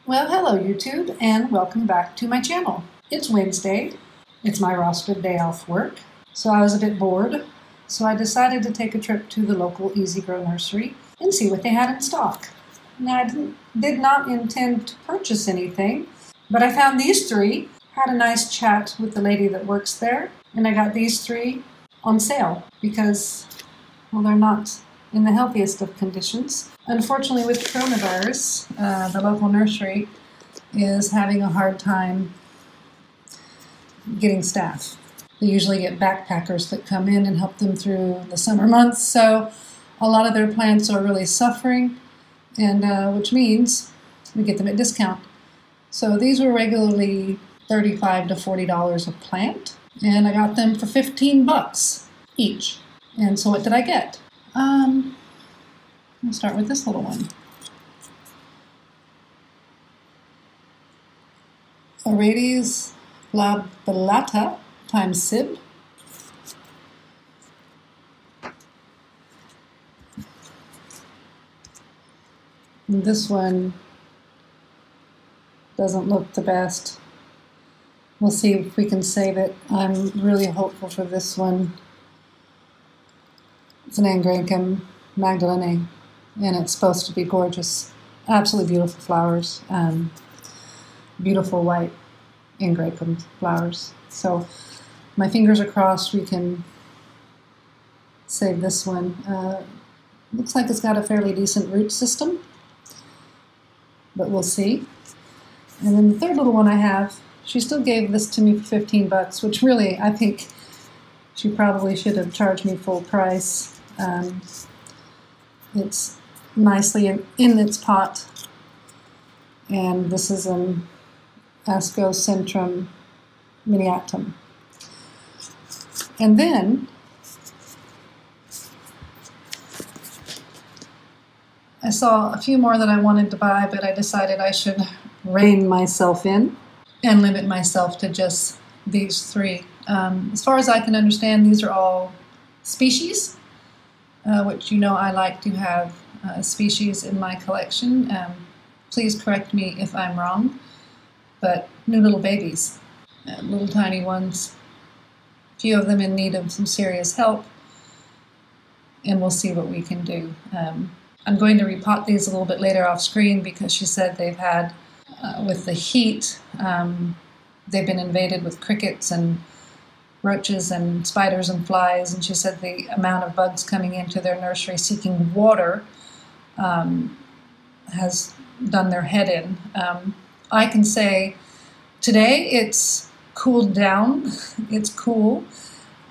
Well, hello YouTube, and welcome back to my channel. It's Wednesday. It's my rostered day off work, so I was a bit bored, so I decided to take a trip to the local Easy Grow nursery and see what they had in stock. Now, I did not intend to purchase anything, but I found these three, had a nice chat with the lady that works there, and I got these three on sale because, well, they're not in the healthiest of conditions. Unfortunately, with coronavirus, the local nursery is having a hard time getting staff. They usually get backpackers that come in and help them through the summer months, so a lot of their plants are really suffering, and which means we get them at discount. So these were regularly $35 to $40 a plant, and I got them for 15 bucks each. And so what did I get? I'll start with this little one. Orchids glabellata times Sib. And this one doesn't look the best. We'll see if we can save it. I'm really hopeful for this one. It's an Angraecum Magdalene, and it's supposed to be gorgeous. Absolutely beautiful flowers. Beautiful white Angraecum flowers. So my fingers are crossed we can save this one. Looks like it's got a fairly decent root system, but we'll see. And then the third little one I have, she still gave this to me for 15 bucks, which really, I think she probably should have charged me full price. It's nicely in its pot, and this is an Ascocentrum miniatum. And then I saw a few more that I wanted to buy, but I decided I should rein myself in and limit myself to just these three. As far as I can understand, these are all species, which you know I like to have species in my collection. Please correct me if I'm wrong, but new little babies, little tiny ones, a few of them in need of some serious help, and we'll see what we can do. I'm going to repot these a little bit later off screen because she said they've had, with the heat, they've been invaded with crickets and roaches and spiders and flies, and she said the amount of bugs coming into their nursery seeking water has done their head in. I can say today it's cooled down. It's cool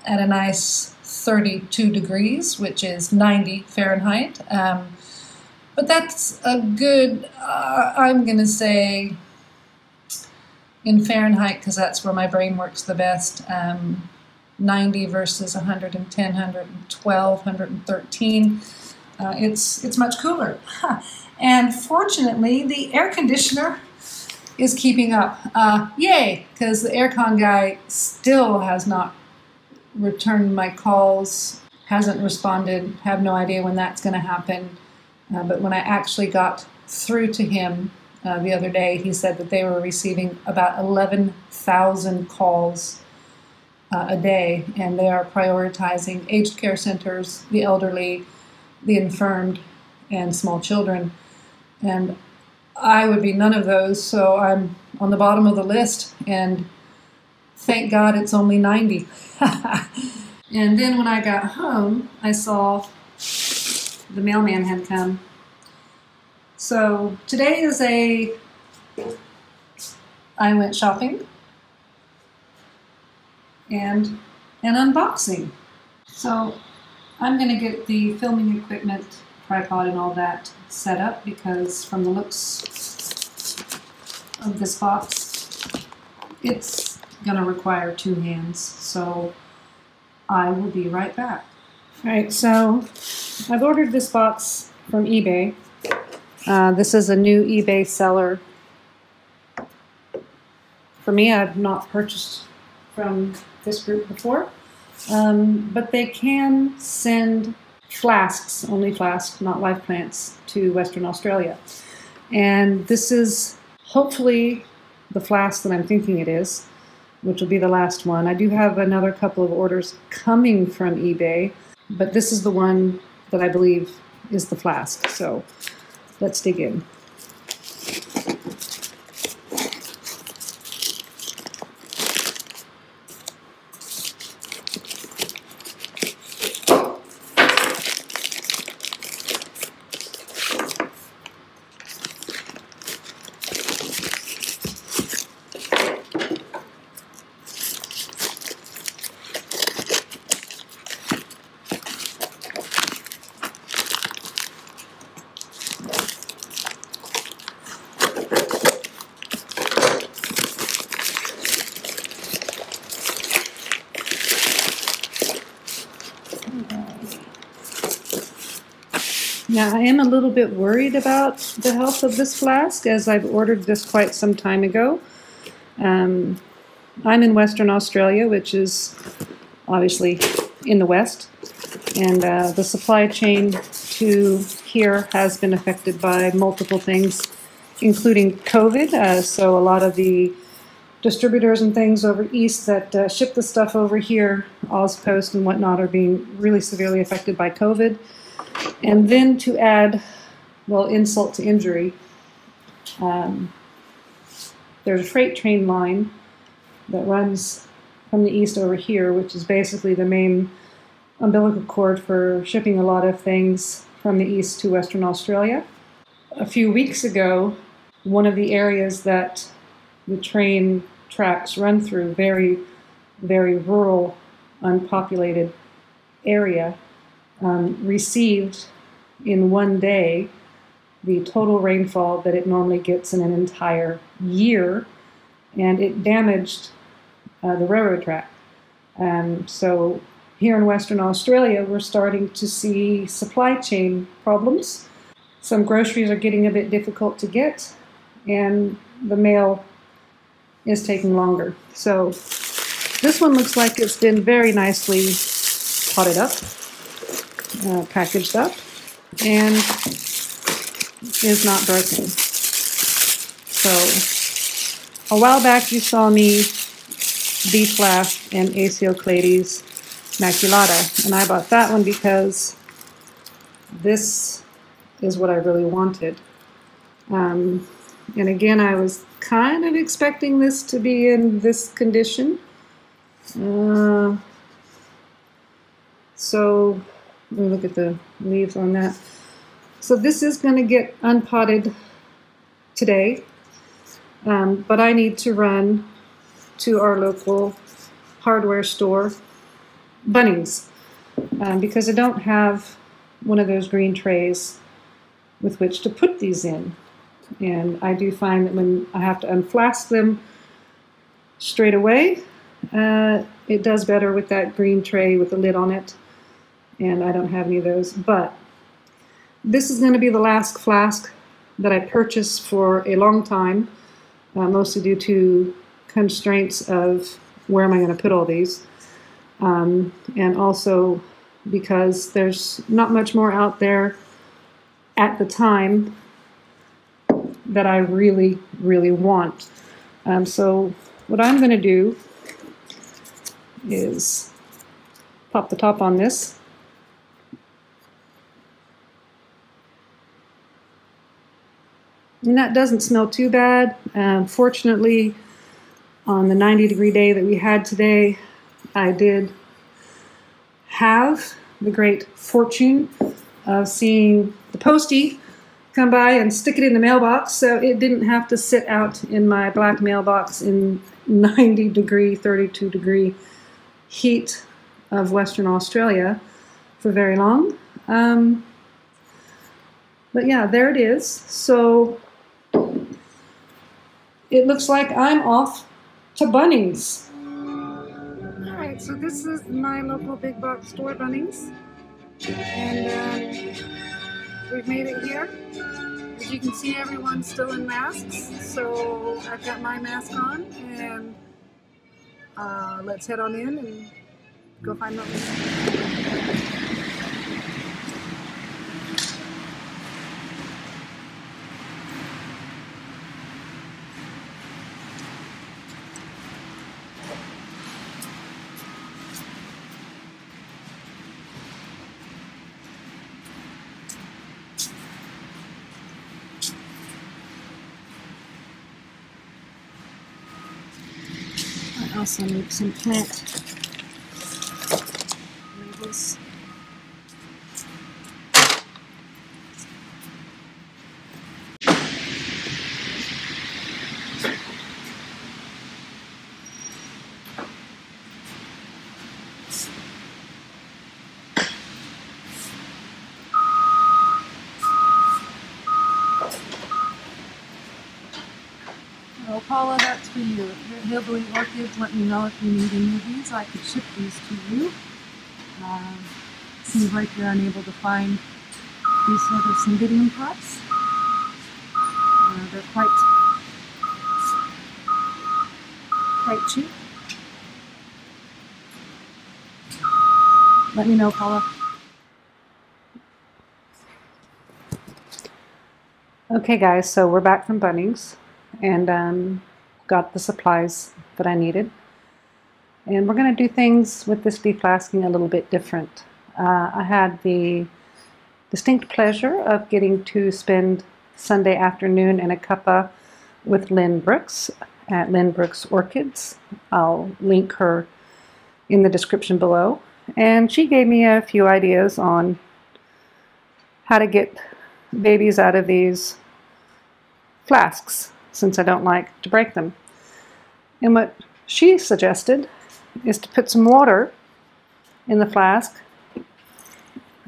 at a nice 32 degrees, which is 90 Fahrenheit. But that's a good, I'm going to say, in Fahrenheit, because that's where my brain works the best, 90 versus 110, 112, 113. It's much cooler. And fortunately, the air conditioner is keeping up. Yay, because the aircon guy still has not returned my calls, hasn't responded, have no idea when that's going to happen. But when I actually got through to him the other day, he said that they were receiving about 11,000 calls a day, and they are prioritizing aged care centers, the elderly, the infirmed, and small children. And I would be none of those, so I'm on the bottom of the list, and thank God it's only 90. And then when I got home, I saw the mailman had come. So today is I went shopping and an unboxing. So I'm going to get the filming equipment, tripod and all that set up, because from the looks of this box, it's going to require two hands. So I will be right back. All right, so I've ordered this box from eBay. This is a new eBay seller. For me, I've not purchased from this group before, but they can send flasks, only flasks, not live plants, to Western Australia. And this is hopefully the flask that I'm thinking it is, which will be the last one. I do have another couple of orders coming from eBay, but this is the one that I believe is the flask. So let's dig in. Now, I am a little bit worried about the health of this flask, as I've ordered this quite some time ago. I'm in Western Australia, which is obviously in the West, and the supply chain to here has been affected by multiple things, including COVID. So a lot of the distributors and things over east that ship the stuff over here, Ozpost and whatnot, are being really severely affected by COVID. And then to add, well, insult to injury, there's a freight train line that runs from the east over here, which is basically the main umbilical cord for shipping a lot of things from the east to Western Australia. A few weeks ago, one of the areas that the train tracks run through, very, very rural, unpopulated area, received in one day the total rainfall that it normally gets in an entire year, and it damaged the railroad track. So here in Western Australia, we're starting to see supply chain problems. Some groceries are getting a bit difficult to get, and the mail is taking longer. So this one looks like it's been very nicely potted up, packaged up, and is not broken. So a while back you saw me deflask and Acioclades maculata, and I bought that one because this is what I really wanted. And again, I was kind of expecting this to be in this condition. So let me look at the leaves on that. So this is going to get unpotted today, but I need to run to our local hardware store, Bunnies, because I don't have one of those green trays with which to put these in. And I do find that when I have to unflask them straight away, it does better with that green tray with the lid on it. And I don't have any of those. But this is going to be the last flask that I purchased for a long time, mostly due to constraints of where am I going to put all these. And also because there's not much more out there at the time that I really, really want. So what I'm going to do is pop the top on this. And that doesn't smell too bad. Fortunately, on the 90-degree day that we had today, I did have the great fortune of seeing the postie come by and stick it in the mailbox, so it didn't have to sit out in my black mailbox in 90-degree, 32-degree heat of Western Australia for very long. But yeah, there it is. So it looks like I'm off to Bunnies. Alright, so this is my local big box store, Bunnies. And we've made it here. As you can see, everyone's still in masks. So I've got my mask on, and let's head on in and go find what we need. also need some plant labels. Oh, Paula, that's for you. If you're at Hillbilly Orchids, let me know if you need any of these. I could ship these to you. Seems like you're unable to find these sort of cymbidium pots. They're quite cheap. Let me know, Paula. Okay guys, so we're back from Bunnings and got the supplies that I needed. And we're going to do things with this deflasking a little bit different. I had the distinct pleasure of getting to spend Sunday afternoon in a cuppa with Lynn Brooks at Lynn Brooks Orchids. I'll link her in the description below. And she gave me a few ideas on how to get babies out of these flasks, since I don't like to break them. And what she suggested is to put some water in the flask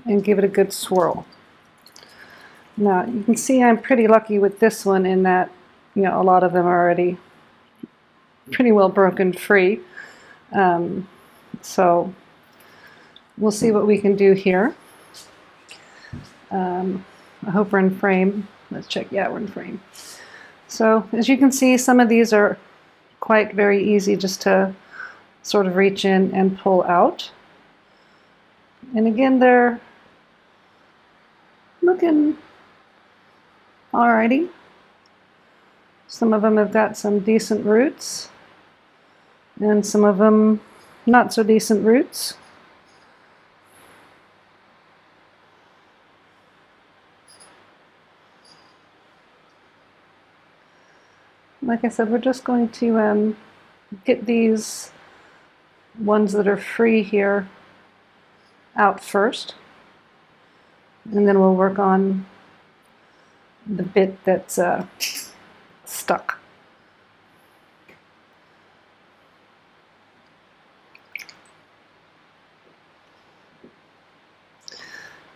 and give it a good swirl. Now you can see I'm pretty lucky with this one in that, you know, a lot of them are already pretty well broken free. So we'll see what we can do here. I hope we're in frame. Let's check. Yeah, we're in frame. So as you can see, some of these are quite very easy just to sort of reach in and pull out. And again, they're looking alrighty. Some of them have got some decent roots, and some of them not so decent roots. Like I said, we're just going to get these ones that are free here out first, and then we'll work on the bit that's stuck.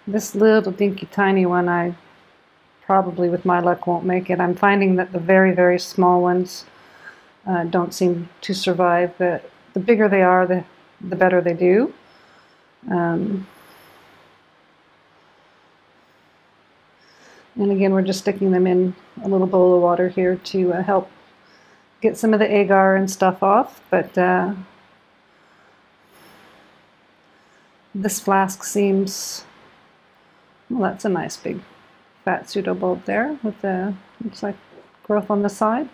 This little dinky tiny one, I probably with my luck won't make it. I'm finding that the very, very small ones don't seem to survive. The bigger they are, the better they do. And again, we're just sticking them in a little bowl of water here to help get some of the agar and stuff off. But this flask seems, well, that's a nice big fat pseudobulb there with the, looks like growth on the side.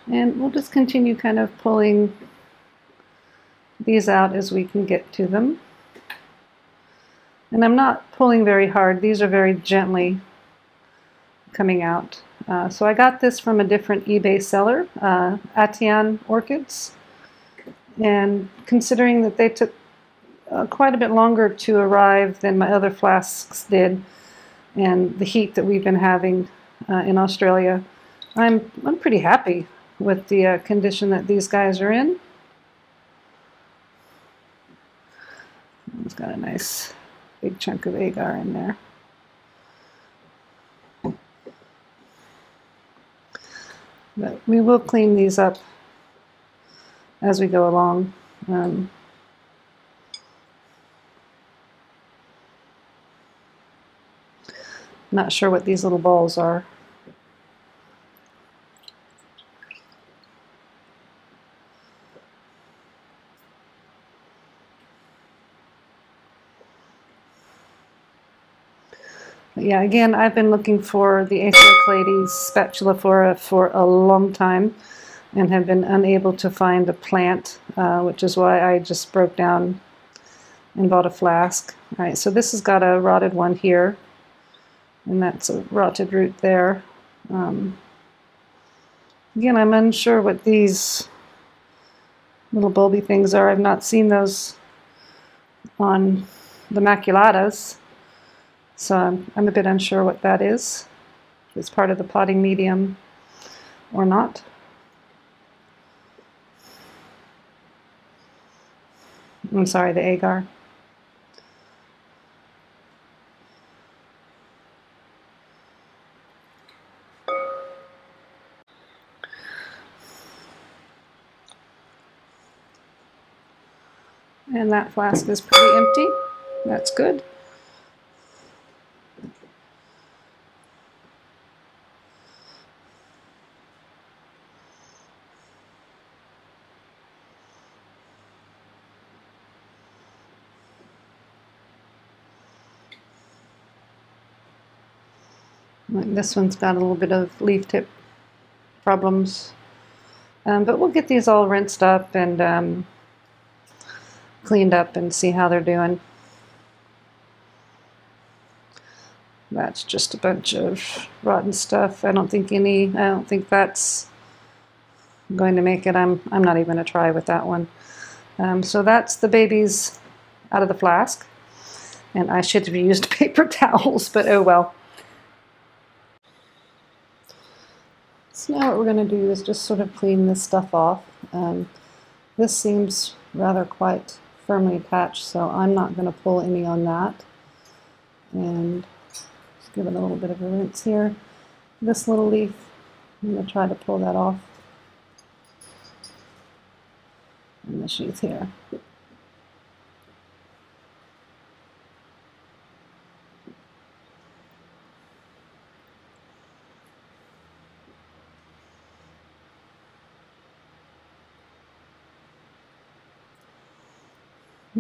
And we'll just continue kind of pulling these out as we can get to them. And I'm not pulling very hard. These are very gently coming out. So I got this from a different eBay seller, Atian Orchids. And considering that they took quite a bit longer to arrive than my other flasks did, and the heat that we've been having in Australia, I'm pretty happy with the condition that these guys are in. It's got a nice big chunk of agar in there. But we will clean these up as we go along. Not sure what these little balls are. But yeah, again, I've been looking for the Aceroclades spatuliflora for a long time and have been unable to find a plant, which is why I just broke down and bought a flask. All right, so this has got a rotted one here, and that's a rotted root there. Again, I'm unsure what these little bulby things are. I've not seen those on the maculatas, so I'm a bit unsure what that is. If it's part of the potting medium or not. I'm sorry, the agar. And that flask is pretty empty. That's good. Like this one's got a little bit of leaf tip problems. But we'll get these all rinsed up and cleaned up and see how they're doing. That's just a bunch of rotten stuff. I don't think that's going to make it. I'm not even going to try with that one. So that's the babies out of the flask. And I should have used paper towels, but oh well. So now what we're going to do is just sort of clean this stuff off. This seems rather quite firmly attached, so I'm not going to pull any on that. And just give it a little bit of a rinse here. This little leaf, I'm going to try to pull that off. And the sheath here.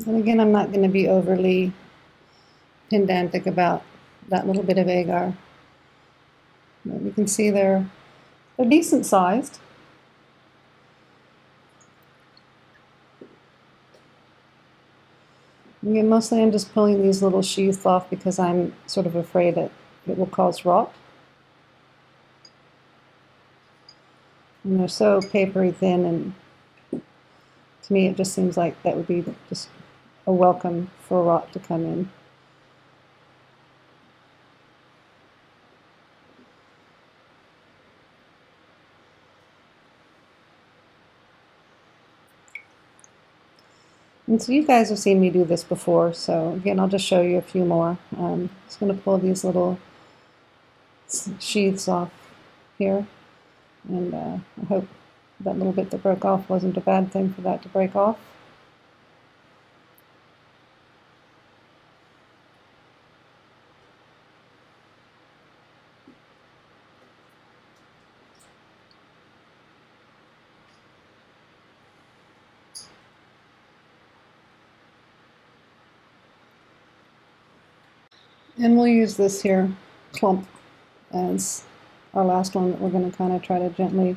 And again, I'm not going to be overly pedantic about that little bit of agar. But you can see they're decent sized. Again, mostly I'm just pulling these little sheaths off because I'm sort of afraid that it will cause rot. And they're so papery thin, and to me it just seems like that would be just a welcome for rot to come in. And so you guys have seen me do this before, so again I'll just show you a few more. I'm just going to pull these little sheaths off here, and I hope that little bit that broke off wasn't a bad thing for that to break off. And we'll use this here clump as our last one that we're going to kind of try to gently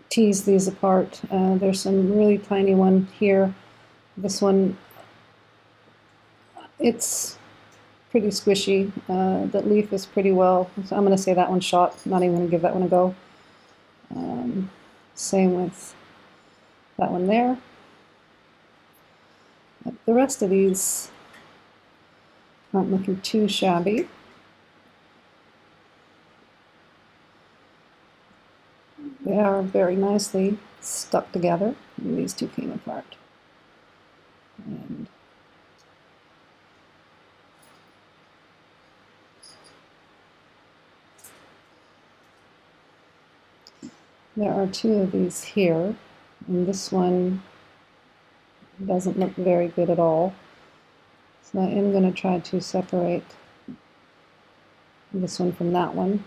tease these apart. There's some really tiny one here. This one, it's pretty squishy. The leaf is pretty well, so I'm going to say that one's shot. I'm not even going to give that one a go. Same with that one there. But the rest of these aren't looking too shabby. They are very nicely stuck together, and these two came apart. And there are two of these here, and this one doesn't look very good at all. So I am going to try to separate this one from that one.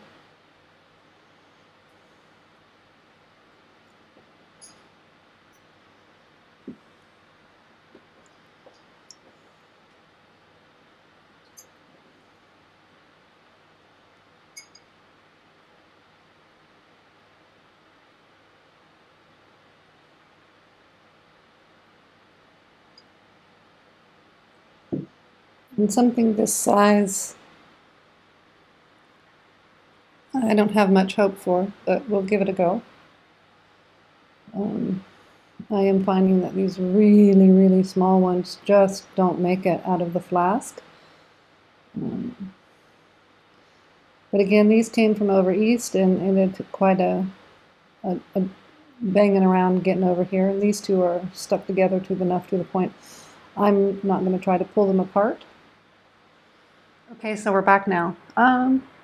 And something this size, I I don't have much hope for, but we'll give it a go. I am finding that these really, really small ones just don't make it out of the flask. But again, these came from over east, and it took quite a banging around getting over here. And these two are stuck together to the point I'm not going to try to pull them apart. Okay, so we're back now.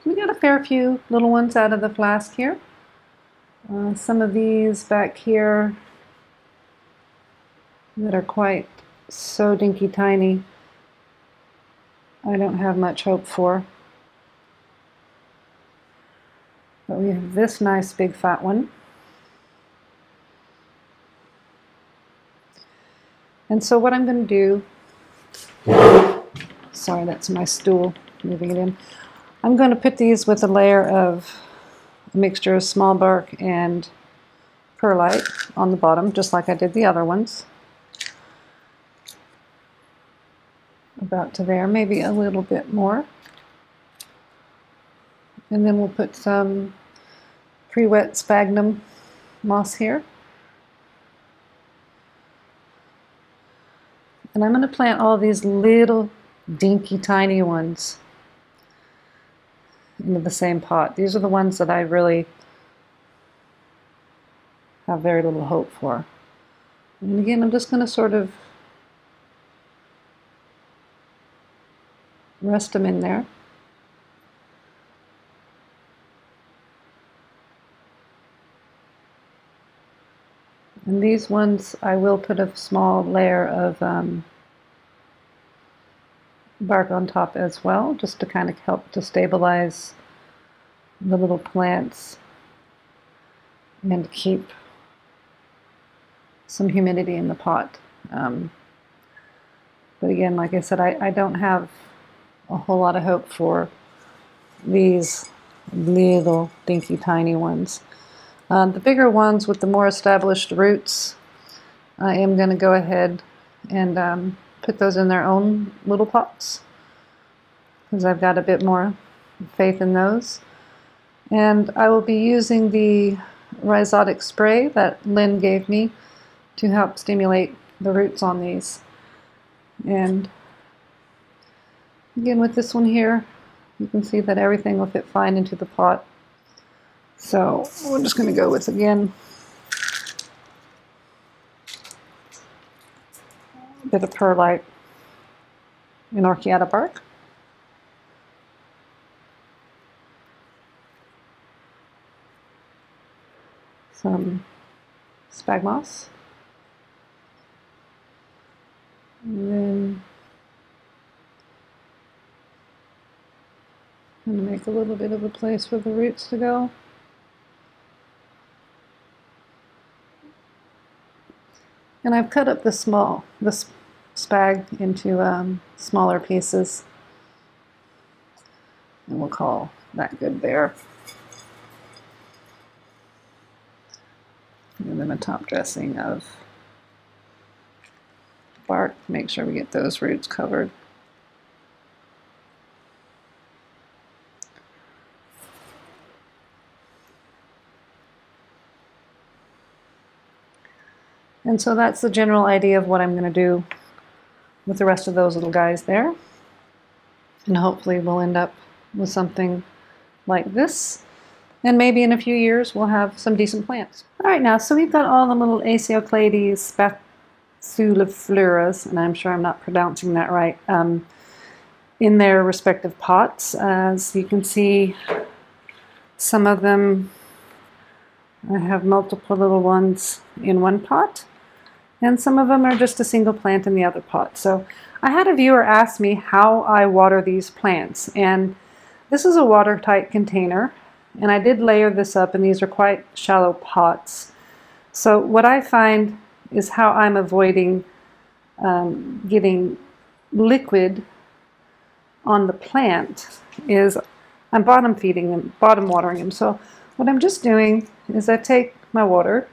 We got a fair few little ones out of the flask here. Some of these back here that are quite so dinky tiny, I don't have much hope for. But we have this nice big fat one. And so what I'm going to do, sorry, that's my stool, moving it in. I'm going to put these with a layer of a mixture of small bark and perlite on the bottom, just like I did the other ones. About to there, maybe a little bit more. And then we'll put some pre-wet sphagnum moss here. And I'm going to plant all these little dinky tiny ones into the same pot. These are the ones that I really have very little hope for. And again, I'm just going to sort of rest them in there. And these ones I will put a small layer of bark on top as well, just to kind of help to stabilize the little plants and keep some humidity in the pot. But again, like I said, I don't have a whole lot of hope for these little dinky tiny ones. The bigger ones with the more established roots, I am going to go ahead and put those in their own little pots, because I've got a bit more faith in those. And I will be using the rhizotic spray that Lynn gave me to help stimulate the roots on these. And again, with this one here, you can see that everything will fit fine into the pot. So we're just going to go with, again, a bit of perlite and orchiata bark. Some spag moss. And then I'm going to make a little bit of a place for the roots to go. And I've cut up this spag into smaller pieces. And we'll call that good there. And then a top dressing of bark. Make sure we get those roots covered. And so that's the general idea of what I'm going to do with the rest of those little guys there. And hopefully we'll end up with something like this. And maybe in a few years we'll have some decent plants. All right, now, so we've got all the little Acioclades spatulifluras, and I'm sure I'm not pronouncing that right, in their respective pots. As you can see, some of them, I have multiple little ones in one pot, and some of them are just a single plant in the other pot. So I had a viewer ask me how I water these plants, and this is a watertight container, and I did layer this up, and these are quite shallow pots. So what I find is how I'm avoiding getting liquid on the plant is I'm bottom feeding them, bottom watering them. So what I'm just doing is I take my water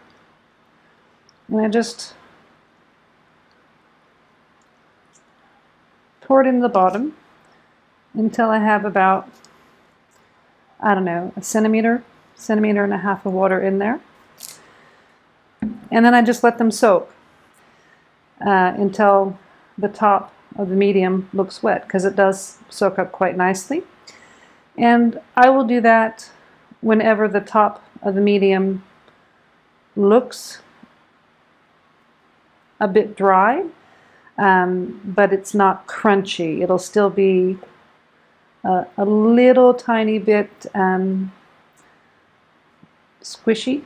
and I just pour it in the bottom until I have about I don't know, a centimeter and a half of water in there. And then I just let them soak until the top of the medium looks wet, because it does soak up quite nicely. And I will do that whenever the top of the medium looks a bit dry, but it's not crunchy. It'll still be a little tiny bit squishy,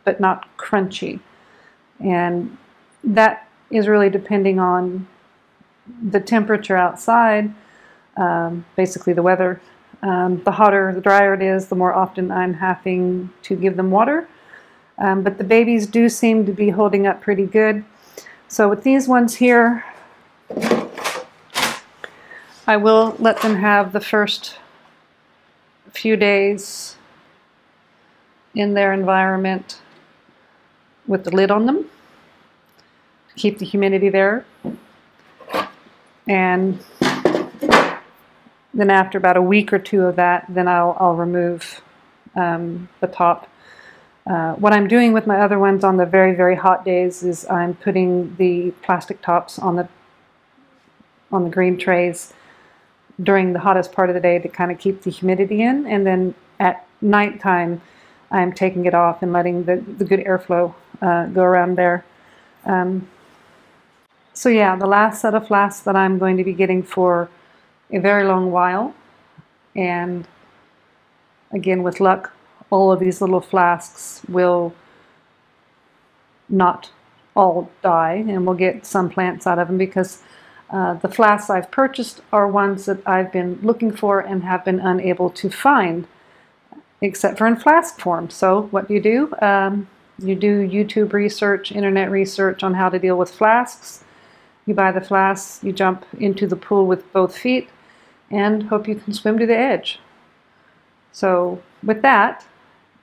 but not crunchy. And that is really depending on the temperature outside, basically the weather. The hotter, the drier it is, the more often I'm having to give them water. But the babies do seem to be holding up pretty good. So with these ones here, I will let them have the first few days in their environment with the lid on them, keep the humidity there. And then after about a week or two of that, then I'll remove the top. What I'm doing with my other ones on the very, very hot days is I'm putting the plastic tops on the green trays during the hottest part of the day to kind of keep the humidity in, and then at nighttime I'm taking it off and letting the good airflow go around there. So yeah, the last set of flasks that I'm going to be getting for a very long while, and again with luck all of these little flasks will not all die, and we'll get some plants out of them, because the flasks I've purchased are ones that I've been looking for and have been unable to find, except for in flask form. So what do? You do YouTube research, internet research on how to deal with flasks. You buy the flasks, you jump into the pool with both feet, and hope you can swim to the edge. So with that,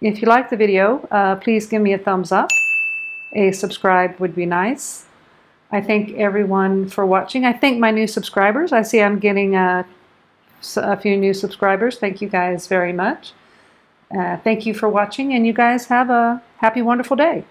if you like the video, please give me a thumbs up. A subscribe would be nice. I thank everyone for watching. I thank my new subscribers. I see I'm getting a few new subscribers. Thank you guys very much. Thank you for watching, and you guys have a happy, wonderful day.